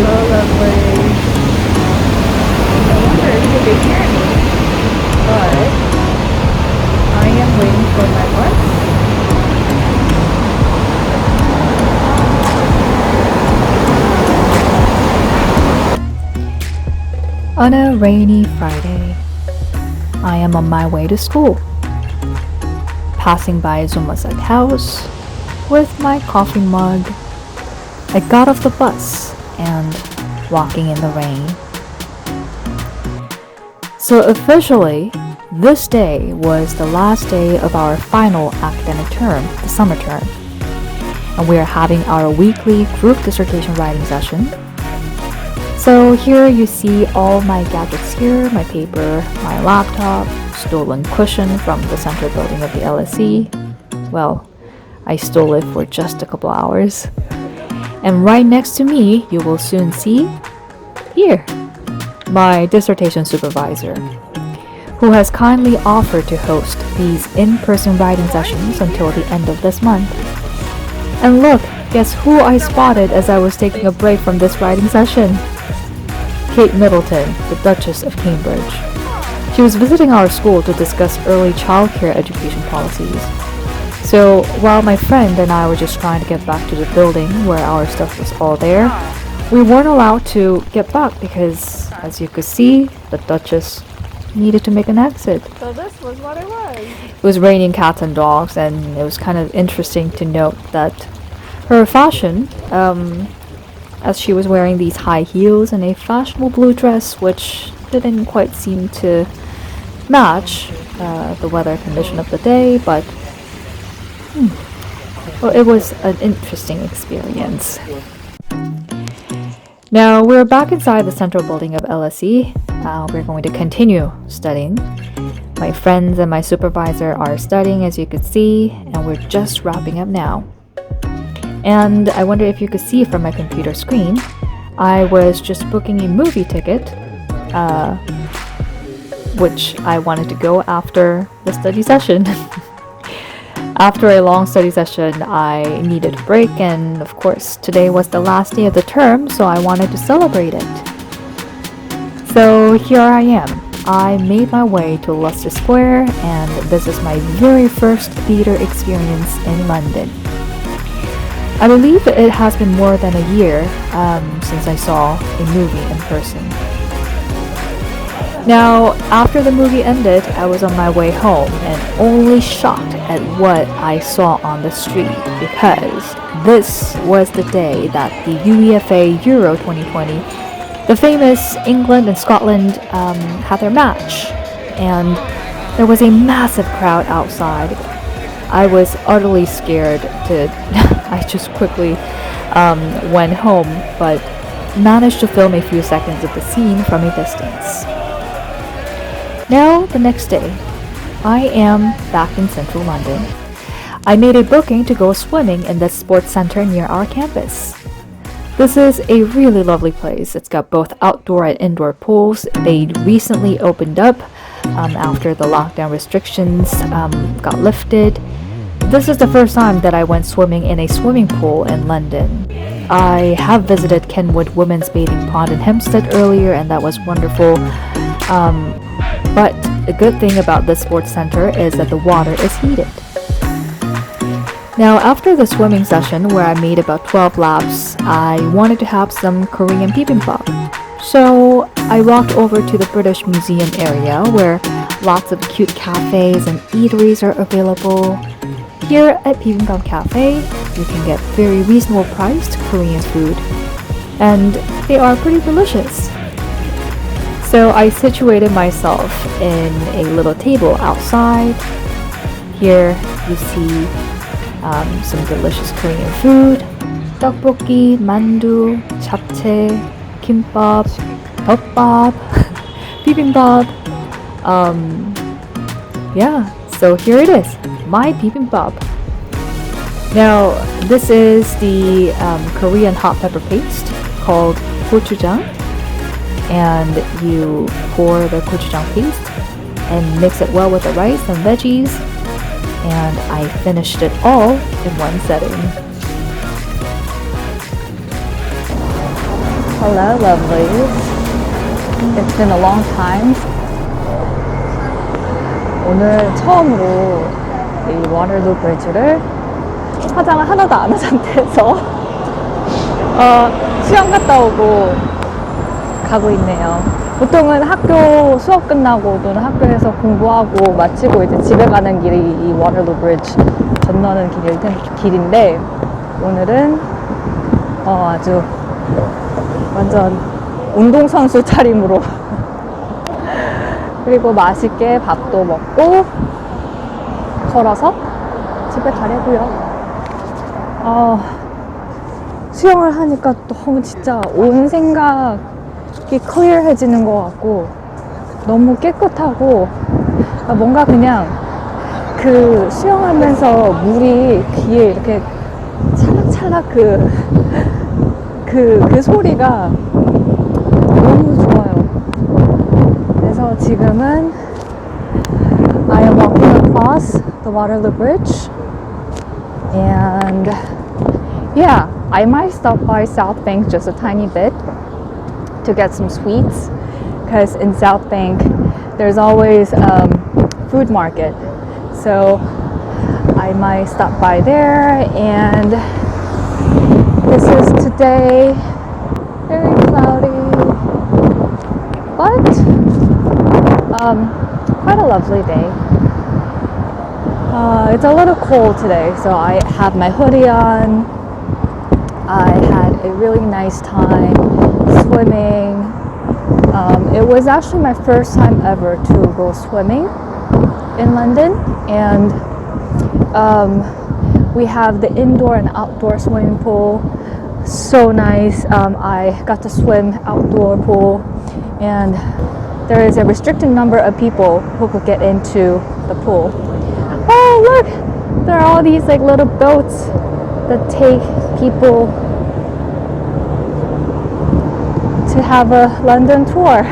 Hello, lovely. I wonder if you can hear me, but I am waiting for my bus. On a rainy Friday, I am on my way to school, passing by Sommerset House with my coffee mug. I got off the bus and walking in the rain. So officially, this day was the last day of our final academic term, the summer term, and we are having our weekly group dissertation writing session. So here you see all my gadgets here, my paper, my laptop, stolen cushion from the central building of the LSE. Well, I stole it for just a couple hours. And right next to me, you will soon see, here, my dissertation supervisor, who has kindly offered to host these in-person writing sessions until the end of this month. And look, guess who I spotted as I was taking a break from this writing session? Kate Middleton, the Duchess of Cambridge. She was visiting our school to discuss early childcare education policies. So while my friend and I were just trying to get back to the building where our stuff was all there, we weren't allowed to get back because, as you could see, the Duchess needed to make an exit. So this was what it was. It was raining cats and dogs, and it was kind of interesting to note that her fashion, as she was wearing these high heels and a fashionable blue dress, which didn't quite seem to match the weather condition of the day, but well, it was an interesting experience. Now we're back inside the central building of LSE. We're going to continue studying. My friends and my supervisor are studying, as you could see, and we're just wrapping up now. And I wonder if you could see from my computer screen, I was just booking a movie ticket, which I wanted to go after the study session. After a long study session, I needed a break, and of course, today was the last day of the term, so I wanted to celebrate it. So here I am. I made my way to Leicester Square, and this is my very first theatre experience in London. I believe it has been more than a year since I saw a movie in person. Now, after the movie ended, I was on my way home and only shocked at what I saw on the street because this was the day that the UEFA Euro 2020, the famous England and Scotland, had their match, and there was a massive crowd outside. I was utterly scared I just quickly went home, but managed to film a few seconds of the scene from a distance. Now, the next day, I am back in central London. I made a booking to go swimming in the sports center near our campus. This is a really lovely place. It's got both outdoor and indoor pools. They recently opened up after the lockdown restrictions got lifted. This is the first time that I went swimming in a swimming pool in London. I have visited Kenwood Women's Bathing Pond in Hampstead earlier, and that was wonderful. But the good thing about this sports center is that the water is heated. Now, after the swimming session, where I made about 12 laps, I wanted to have some Korean Bibimbap. So I walked over to the British Museum area, where lots of cute cafes and eateries are available. Here at Bibimbap Cafe, you can get very reasonable priced Korean food, and they are pretty delicious. So I situated myself in a little table outside. Here you see some delicious Korean food: tteokbokki, mandu, japchae, kimbap, 덮밥, bibimbap. Yeah, so here it is, my bibimbap. Now, this is the Korean hot pepper paste called gochujang, and you pour the gochujang paste and mix it well with the rice and veggies, and I finished it all in one setting. Hello, lovelies. It's been a long time. 오늘 처음으로 이 워터루 브리지를 화장을 하나도 안 한 상태에서 수영 갔다 오고 가고 있네요. 보통은 학교 수업 끝나고 또는 학교에서 공부하고 마치고 이제 집에 가는 길이 이 워터루 브리지 건너는 길인데 오늘은 아주 완전 운동선수 차림으로 그리고 맛있게 밥도 먹고 걸어서 집에 가려고요. 수영을 하니까 너무 진짜 온 생각이 클리어해지는 것 같고 너무 깨끗하고 뭔가 그냥 그 수영하면서 물이 귀에 이렇게 찰락찰락 그 소리가 너무 좋아요. 그래서 지금은 I am walking across the Waterloo Bridge and yeah, I might stop by Southbank just a tiny bit to get some sweets because in Southbank there's always a food market, so I might stop by there. And this is today, very cloudy, but quite a lovely day. It's a little cold today, so I have my hoodie on. I had a really nice time swimming. It was actually my first time ever to go swimming in London, and we have the indoor and outdoor swimming pool. So nice. I got to swim outdoor pool, and there is a restricted number of people who could get into the pool. Oh look, there are all these like little boats that take people to have a London tour.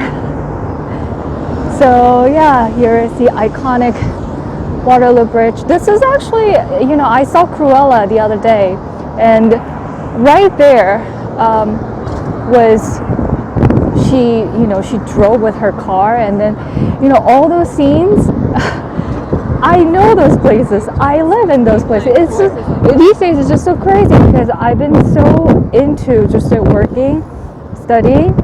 So yeah, here is the iconic Waterloo Bridge. This is actually, I saw Cruella the other day, and right there was she drove with her car, and then all those scenes. I know those places. I live in those places. It's just, these days it's just so crazy because I've been so into just working, studying,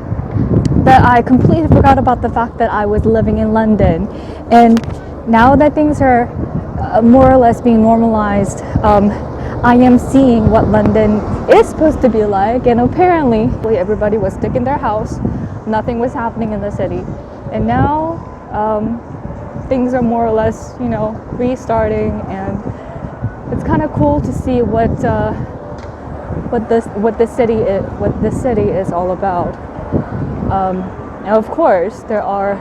that I completely forgot about the fact that I was living in London. And now that things are more or less being normalized, I am seeing what London is supposed to be like, and apparently everybody was stuck in their house. Nothing was happening in the city. And now things are more or less, restarting, and it's kind of cool to see what the city is all about. And of course, there are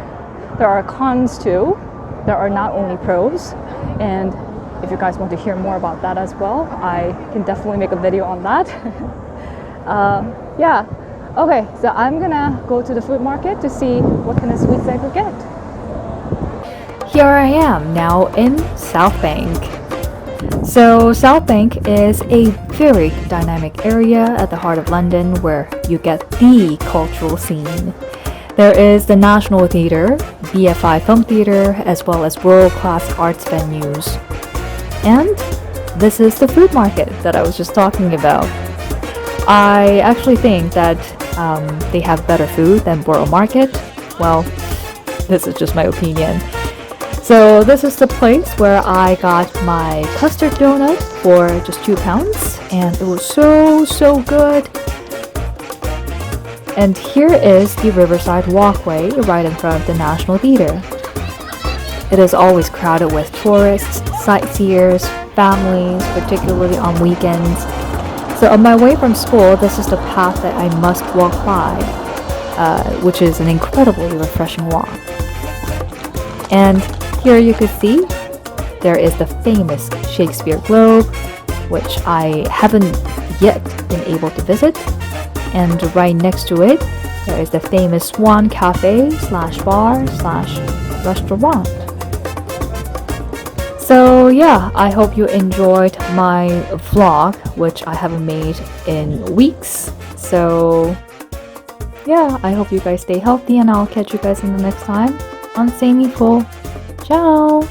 cons too. There are not only pros, and if you guys want to hear more about that as well, I can definitely make a video on that. Yeah. Okay, so I'm gonna go to the food market to see what kind of sweets I could get. Here I am now in Southbank. So Southbank is a very dynamic area at the heart of London where you get the cultural scene. There is the National Theatre, BFI Film Theatre, as well as world-class arts venues. And this is the food market that I was just talking about. I actually think that they have better food than Borough Market. Well, this is just my opinion. So this is the place where I got my custard donut for just £2, and it was so good. And here is the Riverside Walkway right in front of the National Theatre. It is always crowded with tourists, sightseers, families, particularly on weekends. So on my way from school, this is the path that I must walk by, which is an incredibly refreshing walk. And here you could see there is the famous Shakespeare Globe, which I haven't yet been able to visit. And right next to it, there is the famous Swan Cafe /bar/restaurant. So yeah, I hope you enjoyed my vlog, which I haven't made in weeks. So yeah, I hope you guys stay healthy and I'll catch you guys in the next time on Saemiful. Ciao!